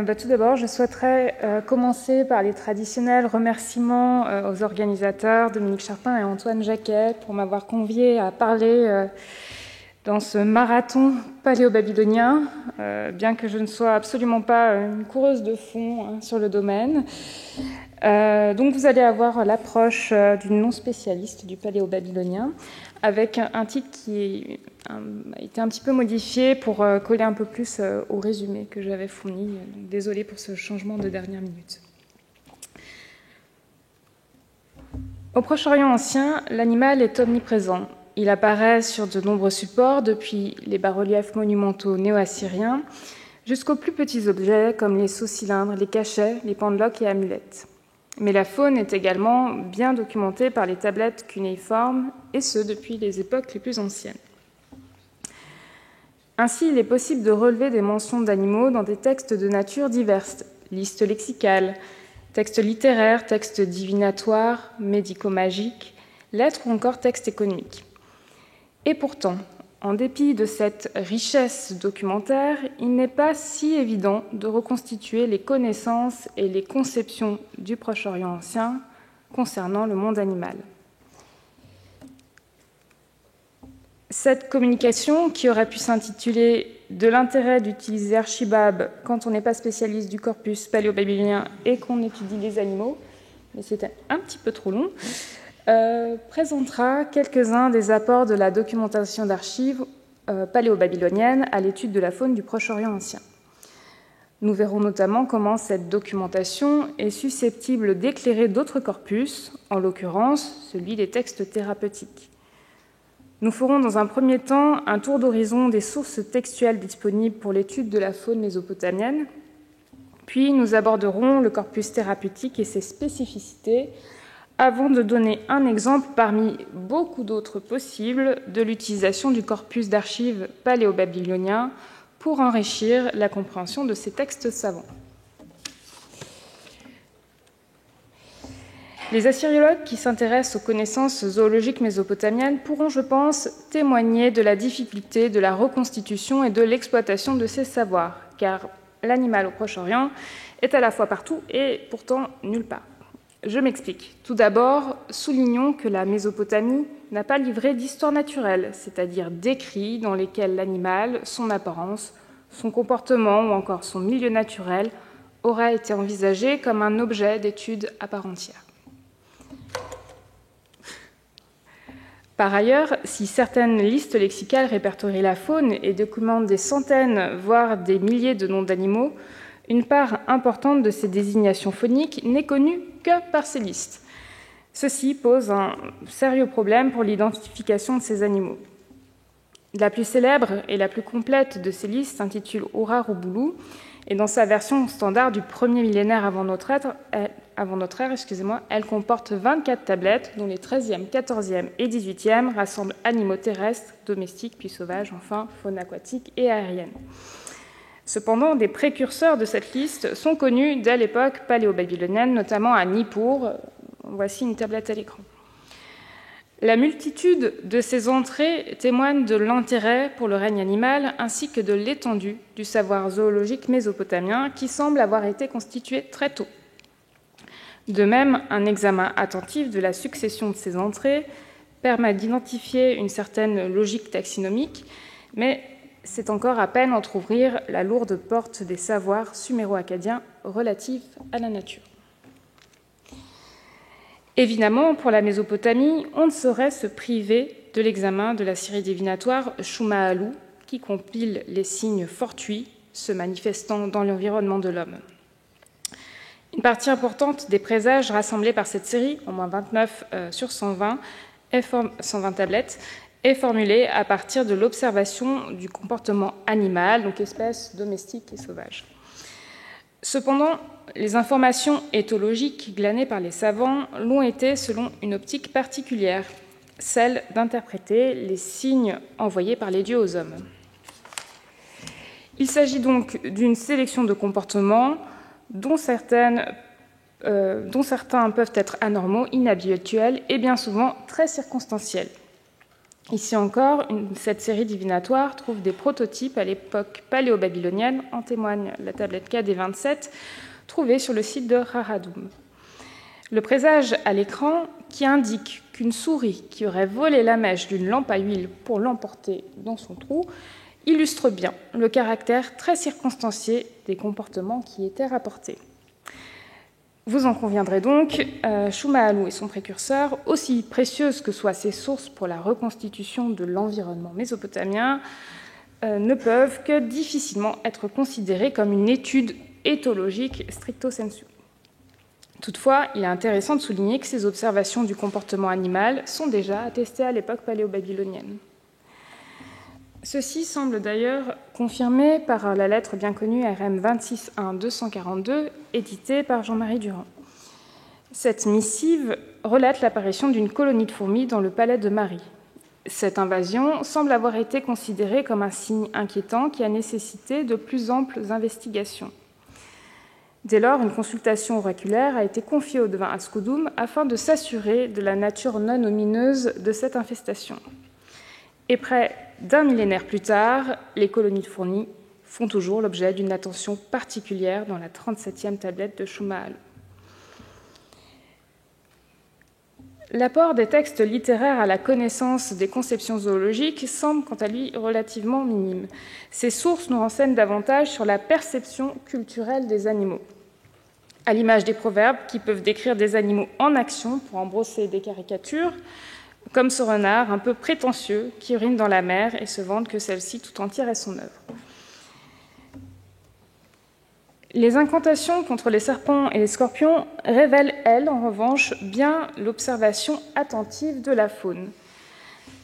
Tout d'abord, je souhaiterais commencer par les traditionnels remerciements aux organisateurs, Dominique Charpin et Antoine Jacquet, pour m'avoir convié à parler dans ce marathon paléo-babylonien, bien que je ne sois absolument pas une coureuse de fond sur le domaine. Donc vous allez avoir l'approche d'une non-spécialiste du paléo-babylonien, avec un titre qui a été un petit peu modifié pour coller un peu plus au résumé que j'avais fourni. Désolée pour ce changement de dernière minute. Au Proche-Orient ancien, l'animal est omniprésent. Il apparaît sur de nombreux supports, depuis les bas-reliefs monumentaux néo-assyriens jusqu'aux plus petits objets comme les sceaux-cylindres, les cachets, les pendeloques et amulettes. Mais la faune est également bien documentée par les tablettes cunéiformes, et ce, depuis les époques les plus anciennes. Ainsi, il est possible de relever des mentions d'animaux dans des textes de nature diverses, listes lexicales, textes littéraires, textes divinatoires, médico-magiques, lettres ou encore textes économiques. Et pourtant, en dépit de cette richesse documentaire, il n'est pas si évident de reconstituer les connaissances et les conceptions du Proche-Orient ancien concernant le monde animal. Cette communication, qui aurait pu s'intituler « De l'intérêt d'utiliser Archibab quand on n'est pas spécialiste du corpus paléo-babylonien et qu'on étudie les animaux », mais c'était un petit peu trop long, présentera quelques-uns des apports de la documentation d'archives paléo-babylonienne à l'étude de la faune du Proche-Orient ancien. Nous verrons notamment comment cette documentation est susceptible d'éclairer d'autres corpus, en l'occurrence celui des textes thérapeutiques. Nous ferons dans un premier temps un tour d'horizon des sources textuelles disponibles pour l'étude de la faune mésopotamienne, puis nous aborderons le corpus thérapeutique et ses spécificités, avant de donner un exemple parmi beaucoup d'autres possibles de l'utilisation du corpus d'archives paléo-babylonien pour enrichir la compréhension de ces textes savants. Les assyriologues qui s'intéressent aux connaissances zoologiques mésopotamiennes pourront, je pense, témoigner de la difficulté de la reconstitution et de l'exploitation de ces savoirs, car l'animal au Proche-Orient est à la fois partout et pourtant nulle part. Je m'explique. Tout d'abord, soulignons que la Mésopotamie n'a pas livré d'histoire naturelle, c'est-à-dire d'écrits dans lesquels l'animal, son apparence, son comportement ou encore son milieu naturel auraient été envisagés comme un objet d'étude à part entière. Par ailleurs, si certaines listes lexicales répertorient la faune et documentent des centaines, voire des milliers de noms d'animaux, une part importante de ces désignations phoniques n'est connue que par ces listes. Ceci pose un sérieux problème pour l'identification de ces animaux. La plus célèbre et la plus complète de ces listes s'intitule Urarubulu, et dans sa version standard du premier millénaire avant notre ère, elle comporte 24 tablettes, dont les 13e, 14e et 18e rassemblent animaux terrestres, domestiques, puis sauvages, enfin faune aquatique et aérienne. Cependant, des précurseurs de cette liste sont connus dès l'époque paléo-babylonienne, notamment à Nippur. Voici une tablette à l'écran. La multitude de ces entrées témoigne de l'intérêt pour le règne animal ainsi que de l'étendue du savoir zoologique mésopotamien qui semble avoir été constitué très tôt. De même, un examen attentif de la succession de ces entrées permet d'identifier une certaine logique taxinomique, mais c'est encore à peine entrouvrir la lourde porte des savoirs suméro-acadiens relatifs à la nature. Évidemment, pour la Mésopotamie, on ne saurait se priver de l'examen de la série divinatoire Shuma'alu, qui compile les signes fortuits se manifestant dans l'environnement de l'homme. Une partie importante des présages rassemblés par cette série, au moins 29 sur 120 tablettes, est formulée à partir de l'observation du comportement animal, donc espèces domestiques et sauvages. Cependant, les informations éthologiques glanées par les savants l'ont été selon une optique particulière, celle d'interpréter les signes envoyés par les dieux aux hommes. Il s'agit donc d'une sélection de comportements dont certains peuvent être anormaux, inhabituels et bien souvent très circonstanciels. Ici encore, cette série divinatoire trouve des prototypes à l'époque paléo-babylonienne, en témoigne la tablette KD27, trouvée sur le site de Raradoum. Le présage à l'écran, qui indique qu'une souris qui aurait volé la mèche d'une lampe à huile pour l'emporter dans son trou, illustre bien le caractère très circonstancié des comportements qui étaient rapportés. Vous en conviendrez donc, Shuma'alu et son précurseur, aussi précieuses que soient ces sources pour la reconstitution de l'environnement mésopotamien, ne peuvent que difficilement être considérées comme une étude éthologique stricto sensu. Toutefois, il est intéressant de souligner que ces observations du comportement animal sont déjà attestées à l'époque paléo-babylonienne. Ceci semble d'ailleurs confirmé par la lettre bien connue RM 26.1.242, éditée par Jean-Marie Durand. Cette missive relate l'apparition d'une colonie de fourmis dans le palais de Marie. Cette invasion semble avoir été considérée comme un signe inquiétant qui a nécessité de plus amples investigations. Dès lors, une consultation oraculaire a été confiée au devin Ascodum afin de s'assurer de la nature non omineuse de cette infestation. Et près d'un millénaire plus tard, les colonies de fourmis font toujours l'objet d'une attention particulière dans la 37e tablette de Shuma'alu. L'apport des textes littéraires à la connaissance des conceptions zoologiques semble quant à lui relativement minime. Ces sources nous renseignent davantage sur la perception culturelle des animaux, à l'image des proverbes qui peuvent décrire des animaux en action pour en brosser des caricatures, comme ce renard un peu prétentieux qui urine dans la mer et se vante que celle-ci tout entière est son œuvre. Les incantations contre les serpents et les scorpions révèlent, elles, en revanche, bien l'observation attentive de la faune.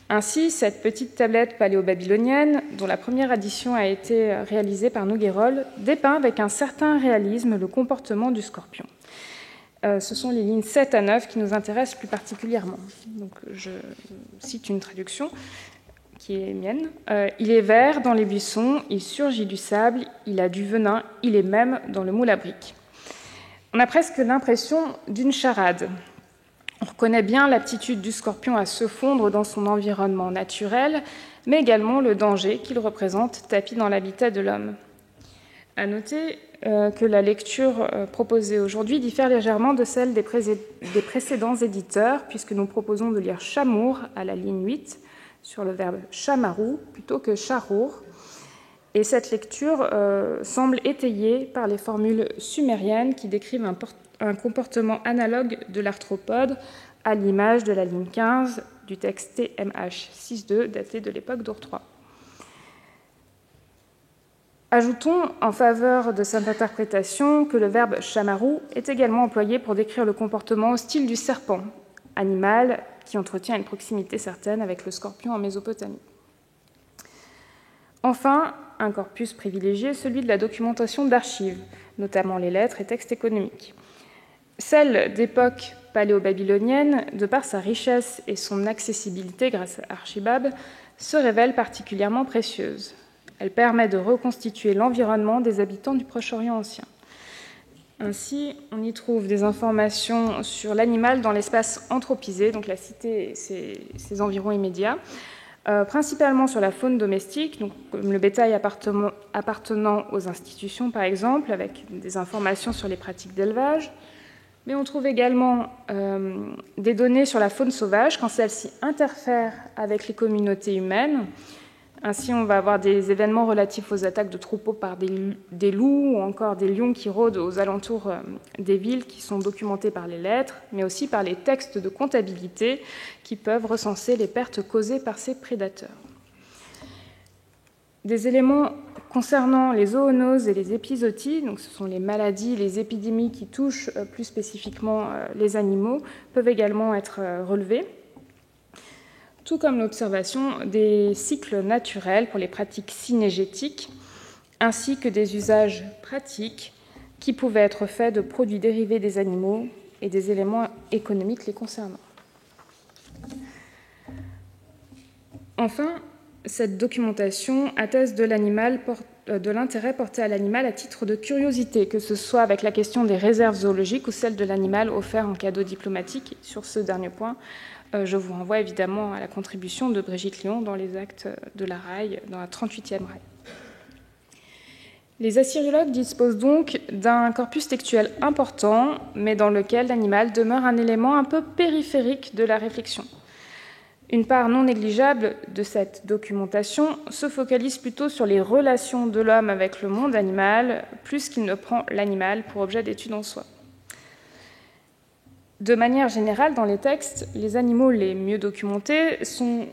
Ainsi, cette petite tablette paléo-babylonienne, dont la première édition a été réalisée par Noguerol, dépeint avec un certain réalisme le comportement du scorpion. Ce sont les lignes 7 à 9 qui nous intéressent plus particulièrement. Donc, je cite une traduction qui est mienne. Il est vert dans les buissons, il surgit du sable, il a du venin, il est même dans le moule à briques. On a presque l'impression d'une charade. On reconnaît bien l'aptitude du scorpion à se fondre dans son environnement naturel, mais également le danger qu'il représente tapi dans l'habitat de l'homme. À noter que la lecture proposée aujourd'hui diffère légèrement de celle des précédents éditeurs, puisque nous proposons de lire chamour à la ligne 8, sur le verbe chamarou plutôt que charour. Et cette lecture semble étayée par les formules sumériennes qui décrivent un comportement analogue de l'arthropode à l'image de la ligne 15 du texte TMH 6.2 daté de l'époque d'Ur III. Ajoutons en faveur de cette interprétation que le verbe chamarou est également employé pour décrire le comportement hostile du serpent, animal qui entretient une proximité certaine avec le scorpion en Mésopotamie. Enfin, un corpus privilégié, celui de la documentation d'archives, notamment les lettres et textes économiques. Celle d'époque paléo-babylonienne, de par sa richesse et son accessibilité grâce à Archibab, se révèle particulièrement précieuse. Elle permet de reconstituer l'environnement des habitants du Proche-Orient ancien. Ainsi, on y trouve des informations sur l'animal dans l'espace anthropisé, donc la cité et ses environs immédiats, principalement sur la faune domestique, donc comme le bétail appartenant aux institutions par exemple, avec des informations sur les pratiques d'élevage. Mais on trouve également des données sur la faune sauvage quand celle-ci interfère avec les communautés humaines. Ainsi, on va avoir des événements relatifs aux attaques de troupeaux par des loups ou encore des lions qui rôdent aux alentours des villes qui sont documentés par les lettres, mais aussi par les textes de comptabilité qui peuvent recenser les pertes causées par ces prédateurs. Des éléments concernant les zoonoses et les épizooties, donc ce sont les maladies, les épidémies qui touchent plus spécifiquement les animaux, peuvent également être relevés, tout comme l'observation des cycles naturels pour les pratiques synégétiques, ainsi que des usages pratiques qui pouvaient être faits de produits dérivés des animaux et des éléments économiques les concernant. Enfin, cette documentation atteste de l'animal de l'intérêt porté à l'animal à titre de curiosité, que ce soit avec la question des réserves zoologiques ou celle de l'animal offert en cadeau diplomatique. Sur ce dernier point, je vous renvoie évidemment à la contribution de Brigitte Lyon dans les actes de la RAI, dans la 38e RAI. Les assyriologues disposent donc d'un corpus textuel important, mais dans lequel l'animal demeure un élément un peu périphérique de la réflexion. Une part non négligeable de cette documentation se focalise plutôt sur les relations de l'homme avec le monde animal, plus qu'il ne prend l'animal pour objet d'étude en soi. De manière générale, dans les textes, les animaux les mieux documentés sont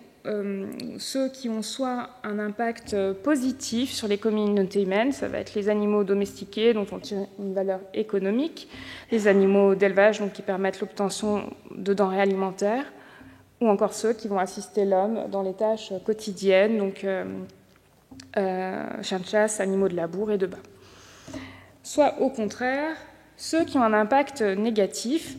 ceux qui ont soit un impact positif sur les communautés humaines, ça va être les animaux domestiqués dont on tire une valeur économique, les animaux d'élevage donc qui permettent l'obtention de denrées alimentaires, ou encore ceux qui vont assister l'homme dans les tâches quotidiennes, donc chiens de chasse, animaux de labour et de bas. Soit au contraire, ceux qui ont un impact négatif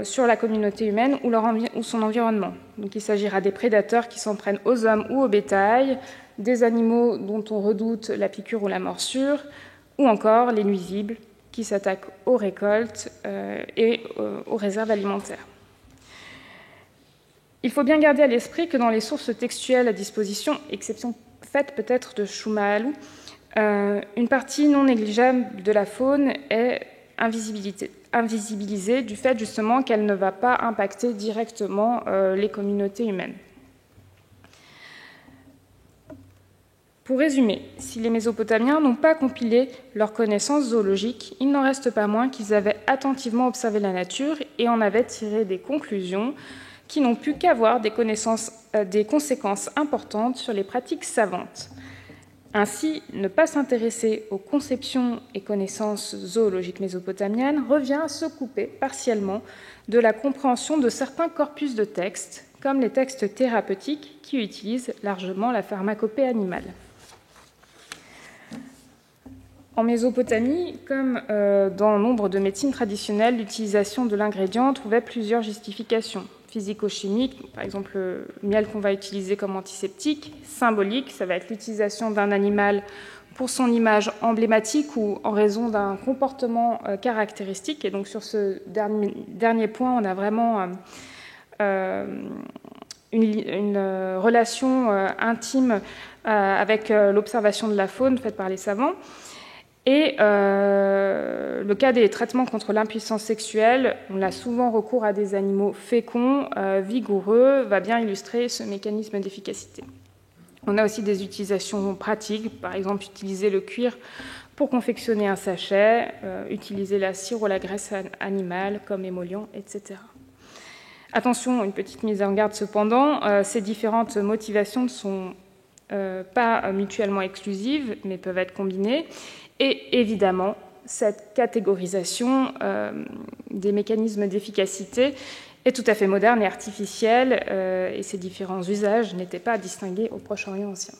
sur la communauté humaine ou son environnement. Donc, il s'agira des prédateurs qui s'en prennent aux hommes ou au bétail, des animaux dont on redoute la piqûre ou la morsure, ou encore les nuisibles qui s'attaquent aux récoltes et aux réserves alimentaires. Il faut bien garder à l'esprit que dans les sources textuelles à disposition, exception faite peut-être de Shumahalou, une partie non négligeable de la faune est invisibilisée du fait justement qu'elle ne va pas impacter directement les communautés humaines. Pour résumer, si les Mésopotamiens n'ont pas compilé leurs connaissances zoologiques, il n'en reste pas moins qu'ils avaient attentivement observé la nature et en avaient tiré des conclusions qui n'ont pu qu'avoir des conséquences importantes sur les pratiques savantes. Ainsi, ne pas s'intéresser aux conceptions et connaissances zoologiques mésopotamiennes revient à se couper partiellement de la compréhension de certains corpus de textes, comme les textes thérapeutiques qui utilisent largement la pharmacopée animale. En Mésopotamie, comme dans nombre de médecines traditionnelles, l'utilisation de l'ingrédient trouvait plusieurs justifications. Physico-chimiques, par exemple le miel qu'on va utiliser comme antiseptique, symbolique, ça va être l'utilisation d'un animal pour son image emblématique ou en raison d'un comportement caractéristique. Et donc sur ce dernier point, on a vraiment une relation intime avec l'observation de la faune faite par les savants. Et le cas des traitements contre l'impuissance sexuelle, on a souvent recours à des animaux féconds, vigoureux, va bien illustrer ce mécanisme d'efficacité. On a aussi des utilisations pratiques, par exemple utiliser le cuir pour confectionner un sachet, utiliser la cire ou la graisse animale comme émollient, etc. Attention, une petite mise en garde cependant, ces différentes motivations ne sont pas mutuellement exclusives, mais peuvent être combinées. Et évidemment, cette catégorisation des mécanismes d'efficacité est tout à fait moderne et artificielle, et ces différents usages n'étaient pas à distinguer au Proche-Orient ancien.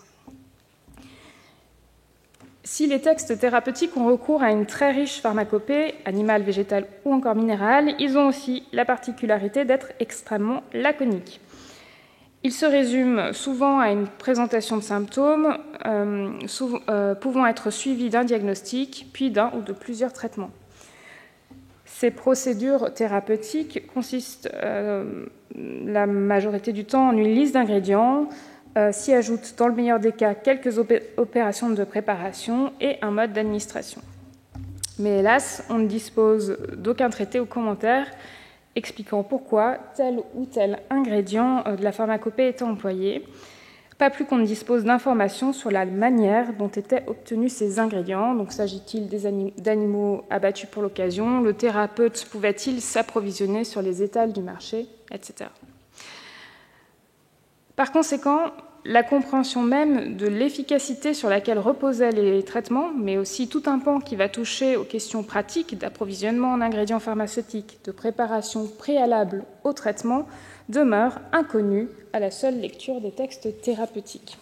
Si les textes thérapeutiques ont recours à une très riche pharmacopée, animale, végétale ou encore minérale, ils ont aussi la particularité d'être extrêmement laconiques. Ils se résument souvent à une présentation de symptômes, pouvant être suivis d'un diagnostic, puis d'un ou de plusieurs traitements. Ces procédures thérapeutiques consistent la majorité du temps en une liste d'ingrédients, s'y ajoutent dans le meilleur des cas quelques opérations de préparation et un mode d'administration. Mais hélas, on ne dispose d'aucun traité ou commentaire expliquant pourquoi tel ou tel ingrédient de la pharmacopée était employé, pas plus qu'on ne dispose d'informations sur la manière dont étaient obtenus ces ingrédients. Donc, s'agit-il d'animaux abattus pour l'occasion? Le thérapeute pouvait-il s'approvisionner sur les étals du marché, etc. Par conséquent, la compréhension même de l'efficacité sur laquelle reposaient les traitements, mais aussi tout un pan qui va toucher aux questions pratiques d'approvisionnement en ingrédients pharmaceutiques, de préparation préalable au traitement, demeure inconnue à la seule lecture des textes thérapeutiques.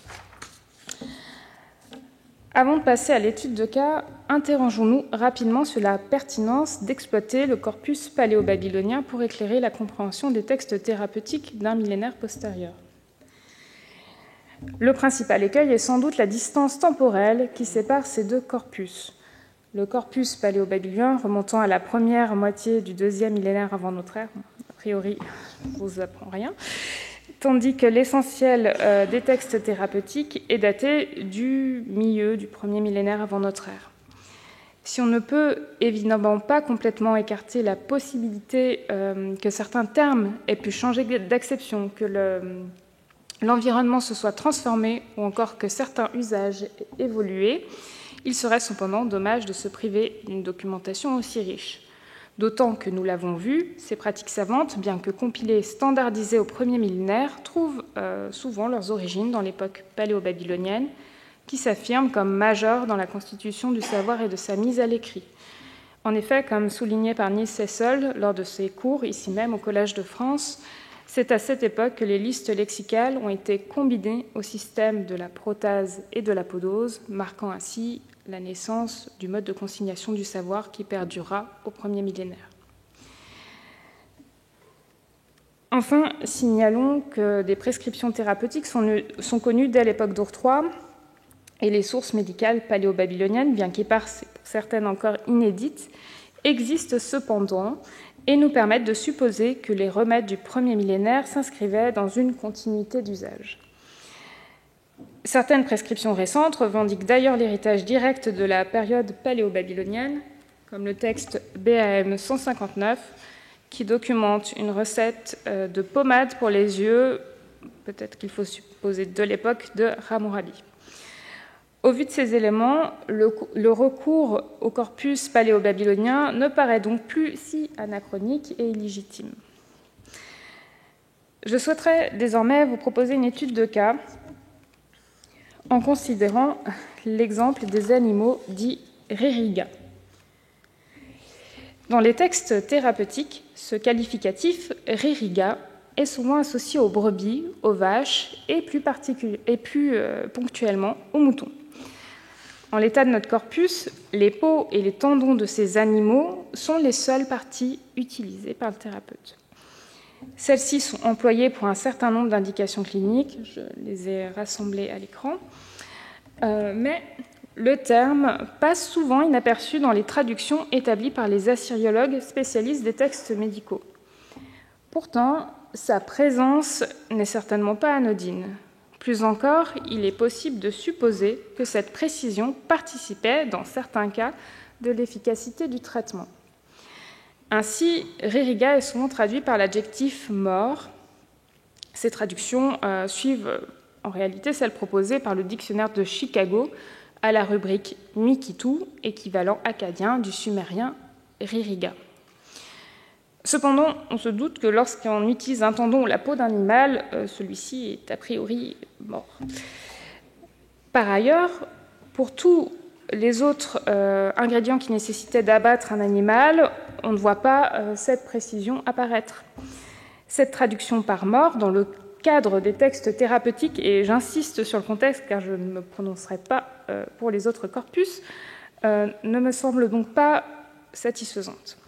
Avant de passer à l'étude de cas, interrogeons-nous rapidement sur la pertinence d'exploiter le corpus paléo-babylonien pour éclairer la compréhension des textes thérapeutiques d'un millénaire postérieur. Le principal écueil est sans doute la distance temporelle qui sépare ces deux corpus. Le corpus paléo-babylonien remontant à la première moitié du 2e millénaire avant notre ère, a priori, je ne vous apprends rien, tandis que l'essentiel des textes thérapeutiques est daté du milieu du 1er millénaire avant notre ère. Si on ne peut évidemment pas complètement écarter la possibilité que certains termes aient pu changer d'acception, que l'environnement se soit transformé ou encore que certains usages aient évolué, il serait cependant dommage de se priver d'une documentation aussi riche. D'autant que, nous l'avons vu, ces pratiques savantes, bien que compilées et standardisées au 1er millénaire, trouvent souvent leurs origines dans l'époque paléo-babylonienne, qui s'affirme comme majeure dans la constitution du savoir et de sa mise à l'écrit. En effet, comme souligné par Niels Sessel lors de ses cours, ici même au Collège de France, c'est à cette époque que les listes lexicales ont été combinées au système de la protase et de l'apodose, marquant ainsi la naissance du mode de consignation du savoir qui perdurera au 1er millénaire. Enfin, signalons que des prescriptions thérapeutiques sont connues dès l'époque d'Ur III, et les sources médicales paléo-babyloniennes, bien qu'éparses et pour certaines encore inédites, existent cependant et nous permettent de supposer que les remèdes du 1er millénaire s'inscrivaient dans une continuité d'usage. Certaines prescriptions récentes revendiquent d'ailleurs l'héritage direct de la période paléo-babylonienne, comme le texte BAM 159, qui documente une recette de pommade pour les yeux, peut-être qu'il faut supposer de l'époque de Hammurabi. Au vu de ces éléments, le recours au corpus paléo-babylonien ne paraît donc plus si anachronique et illégitime. Je souhaiterais désormais vous proposer une étude de cas en considérant l'exemple des animaux dits ririga. Dans les textes thérapeutiques, ce qualificatif ririga est souvent associé aux brebis, aux vaches et plus ponctuellement aux moutons. En l'état de notre corpus, les peaux et les tendons de ces animaux sont les seules parties utilisées par le thérapeute. Celles-ci sont employées pour un certain nombre d'indications cliniques, je les ai rassemblées à l'écran, mais le terme passe souvent inaperçu dans les traductions établies par les assyriologues spécialistes des textes médicaux. Pourtant, sa présence n'est certainement pas anodine. Plus encore, il est possible de supposer que cette précision participait, dans certains cas, de l'efficacité du traitement. Ainsi, ririga est souvent traduit par l'adjectif mort. Ces traductions suivent en réalité celles proposées par le dictionnaire de Chicago à la rubrique Mikitu, équivalent acadien du sumérien ririga. Cependant, on se doute que lorsqu'on utilise un tendon ou la peau d'un animal, celui-ci est a priori mort. Par ailleurs, pour tous les autres ingrédients qui nécessitaient d'abattre un animal, on ne voit pas cette précision apparaître. Cette traduction par mort, dans le cadre des textes thérapeutiques, et j'insiste sur le contexte car je ne me prononcerai pas pour les autres corpus, ne me semble donc pas satisfaisante.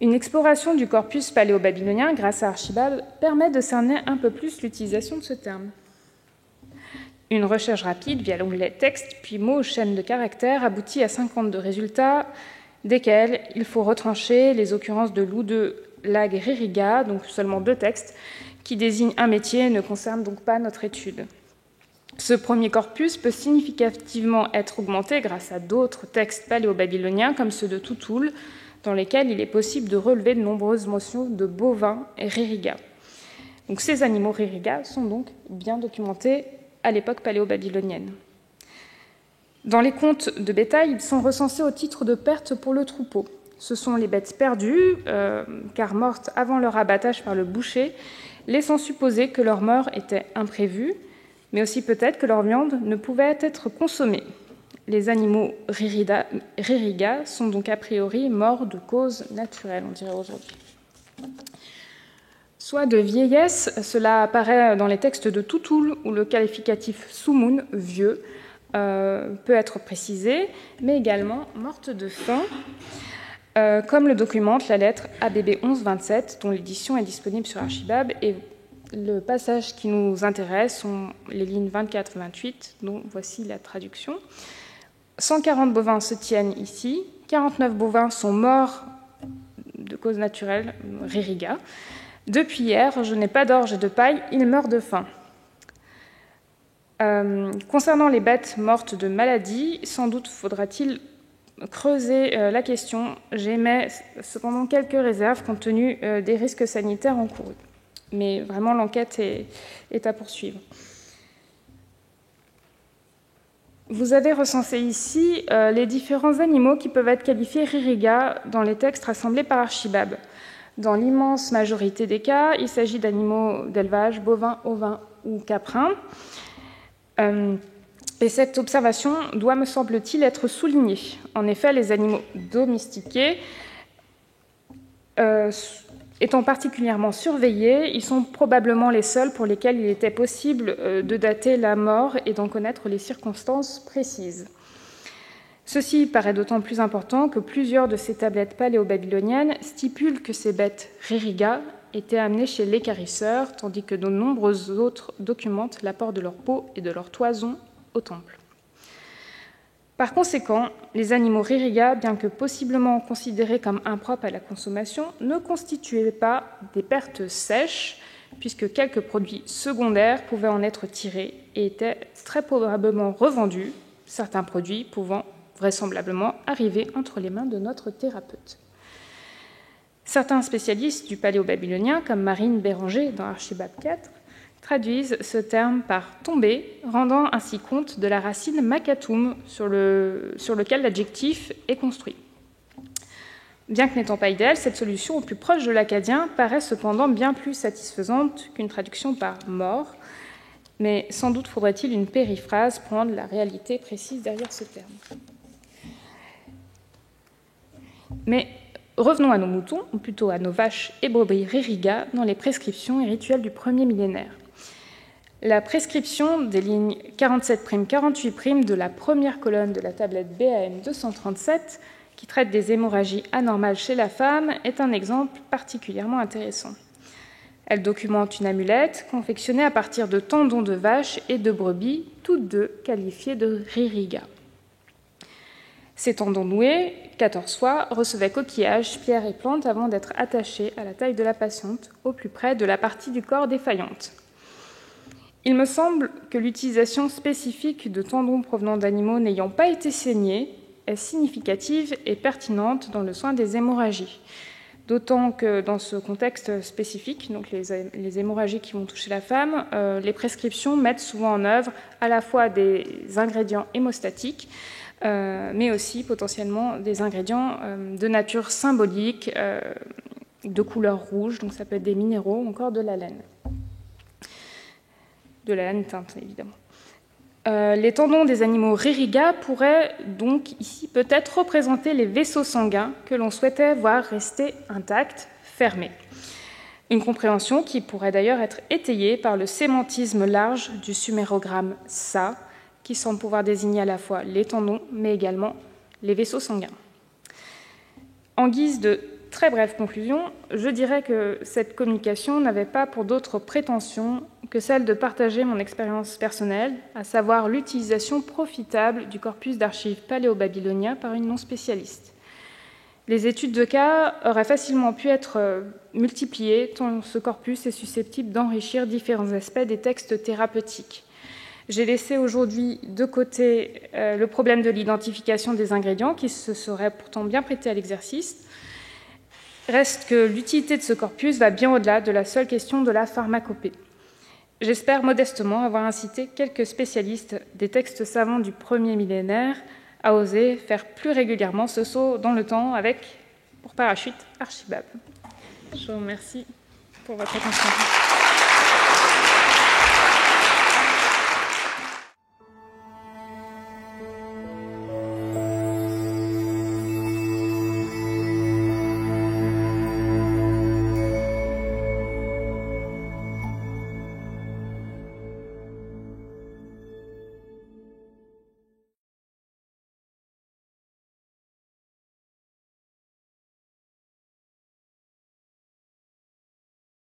Une exploration du corpus paléo-babylonien grâce à Archibald permet de cerner un peu plus l'utilisation de ce terme. Une recherche rapide via l'onglet texte puis mots chaîne de caractères aboutit à 52 résultats, desquels il faut retrancher les occurrences de l'U2 lag ririga, donc seulement 2 textes, qui désignent un métier et ne concernent donc pas notre étude. Ce premier corpus peut significativement être augmenté grâce à d'autres textes paléo-babyloniens comme ceux de Tutul, dans lesquels il est possible de relever de nombreuses mentions de bovins et ririga. Donc, ces animaux ririga sont donc bien documentés à l'époque paléo-babylonienne. Dans les comptes de bétail, ils sont recensés au titre de perte pour le troupeau. Ce sont les bêtes perdues, car mortes avant leur abattage par le boucher, laissant supposer que leur mort était imprévue, mais aussi peut-être que leur viande ne pouvait être consommée. Les animaux ririga sont donc a priori morts de cause naturelle, on dirait aujourd'hui. Soit de vieillesse, cela apparaît dans les textes de Tutul, où le qualificatif sumun, vieux, peut être précisé, mais également morte de faim, comme le documente la lettre ABB 1127, dont l'édition est disponible sur Archibald et Le passage qui nous intéresse sont les lignes 24 et 28, dont voici la traduction. 140 bovins se tiennent ici, 49 bovins sont morts de cause naturelle, ririga. Depuis hier, je n'ai pas d'orge et de paille, ils meurent de faim. Concernant les bêtes mortes de maladie, sans doute faudra-t-il creuser la question. J'émets cependant quelques réserves compte tenu des risques sanitaires encourus. Mais vraiment, l'enquête est à poursuivre. Vous avez recensé ici les différents animaux qui peuvent être qualifiés ririga dans les textes rassemblés par Archibab. Dans l'immense majorité des cas, il s'agit d'animaux d'élevage, bovins, ovins ou caprins. Et cette observation doit, me semble-t-il, être soulignée. En effet, les animaux domestiqués étant particulièrement surveillés, ils sont probablement les seuls pour lesquels il était possible de dater la mort et d'en connaître les circonstances précises. Ceci paraît d'autant plus important que plusieurs de ces tablettes paléo-babyloniennes stipulent que ces bêtes ririga étaient amenées chez l'équarrisseur, tandis que de nombreux autres documentent l'apport de leur peau et de leur toison au temple. Par conséquent, les animaux ririga, bien que possiblement considérés comme impropres à la consommation, ne constituaient pas des pertes sèches, puisque quelques produits secondaires pouvaient en être tirés et étaient très probablement revendus, certains produits pouvant vraisemblablement arriver entre les mains de notre thérapeute. Certains spécialistes du paléo-babylonien, comme Marine Béranger dans Archibab 4, traduisent ce terme par « tomber », rendant ainsi compte de la racine makatum sur lequel l'adjectif est construit. Bien que n'étant pas idéale, cette solution au plus proche de l'acadien paraît cependant bien plus satisfaisante qu'une traduction par « mort », mais sans doute faudrait-il une périphrase pour rendre la réalité précise derrière ce terme. Mais revenons à nos moutons, ou plutôt à nos vaches et brebis ririga, dans les prescriptions et rituels du premier millénaire. La prescription des lignes 47'-48' de la première colonne de la tablette BAM 237, qui traite des hémorragies anormales chez la femme, est un exemple particulièrement intéressant. Elle documente une amulette confectionnée à partir de tendons de vache et de brebis, toutes deux qualifiées de ririga. Ces tendons noués, 14 fois, recevaient coquillages, pierres et plantes avant d'être attachés à la taille de la patiente, au plus près de la partie du corps défaillante. Il me semble que l'utilisation spécifique de tendons provenant d'animaux n'ayant pas été saignés est significative et pertinente dans le soin des hémorragies. D'autant que dans ce contexte spécifique, donc les hémorragies qui vont toucher la femme, les prescriptions mettent souvent en œuvre à la fois des ingrédients hémostatiques, mais aussi potentiellement des ingrédients de nature symbolique, de couleur rouge, donc ça peut être des minéraux ou encore de la laine. De la laine teinte, évidemment. Les tendons des animaux ririga pourraient donc ici peut-être représenter les vaisseaux sanguins que l'on souhaitait voir rester intacts, fermés. Une compréhension qui pourrait d'ailleurs être étayée par le sémantisme large du sumérogramme SA, qui semble pouvoir désigner à la fois les tendons, mais également les vaisseaux sanguins. En guise de très brève conclusion, je dirais que cette communication n'avait pas pour d'autres prétentions que celle de partager mon expérience personnelle, à savoir l'utilisation profitable du corpus d'archives paléo-babylonien par une non-spécialiste. Les études de cas auraient facilement pu être multipliées, tant ce corpus est susceptible d'enrichir différents aspects des textes thérapeutiques. J'ai laissé aujourd'hui de côté le problème de l'identification des ingrédients, qui se serait pourtant bien prêté à l'exercice. Reste que l'utilité de ce corpus va bien au-delà de la seule question de la pharmacopée. J'espère modestement avoir incité quelques spécialistes des textes savants du premier millénaire à oser faire plus régulièrement ce saut dans le temps avec, pour parachute, Archibab. Je vous remercie pour votre attention.